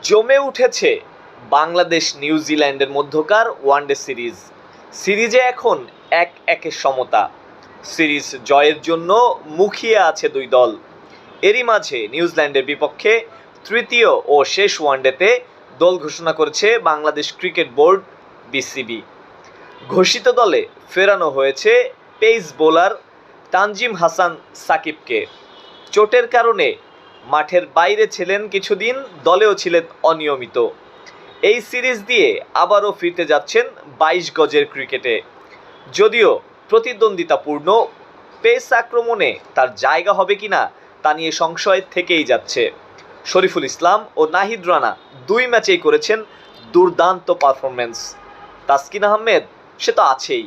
জমে উঠেছে বাংলাদেশ নিউজিল্যান্ডের মধ্যকার ওয়ানডে সিরিজে এখন 1-1 সমতা। সিরিজ জয়ের জন্য মুখিয়ে আছে দুই দল। এরই মাঝে নিউজিল্যান্ডের বিপক্ষে তৃতীয় ও শেষ ওয়ানডেতে দল ঘোষণা করেছে বাংলাদেশ ক্রিকেট বোর্ড বিসিবি। ঘোষিত দলে ফেরানো হয়েছে পেস বোলার তানজিম হাসান সাকিবকে। চোটের কারণে মাঠের বাইরে ছিলেন কিছুদিন, দলেও ছিলেন অনিয়মিত। এই সিরিজ দিয়ে আবারও ফিরতে যাচ্ছেন 22 গজের ক্রিকেটে। যদিও প্রতিদ্বন্দ্বিতাপূর্ণ পেস আক্রমণে তার জায়গা হবে কিনা তা নিয়ে সংশয় থেকেই যাচ্ছে। শরীফুল ইসলাম ও নাহিদ রানা 2 ম্যাচেই করেছেন দুর্দান্ত পারফরমেন্স। তাসকিন আহমেদ সে তো আছেই,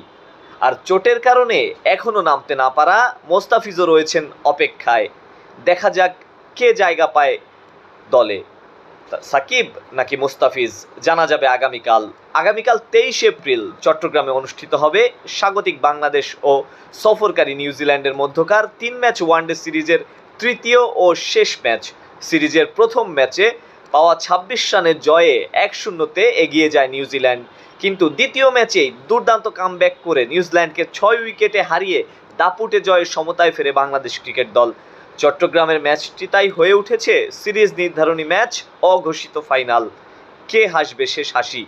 আর চোটের কারণে এখনও নামতে না পারা মোস্তাফিজও রয়েছেন অপেক্ষায়। দেখা যাক কে জায়গা পায় দলে, সাকিব নাকি মোস্তাফিজ, জানা যাবে আগামীকাল। 23 এপ্রিল চট্টগ্রামে অনুষ্ঠিত হবে স্বাগতিক বাংলাদেশ ও সফরকারী নিউজিল্যান্ডের মধ্যকার 3 ম্যাচ ওয়ানডে সিরিজের তৃতীয় ও শেষ ম্যাচ। সিরিজের প্রথম ম্যাচে পাওয়া 26 রানের জয়ে 1-0-তে এগিয়ে যায় নিউজিল্যান্ড, কিন্তু দ্বিতীয় ম্যাচেই দুর্দান্ত কামব্যাক করে নিউজিল্যান্ডকে 6 উইকেটে হারিয়ে দাপুটে জয়ের সমতায় ফেরে বাংলাদেশ ক্রিকেট দল। চট্টগ্রামের ম্যাচটি তাই হয়ে উঠেছে সিরিজ নির্ধারণী ম্যাচ, অঘোষিত ফাইনাল। কে হাসবে শেষ হাসি?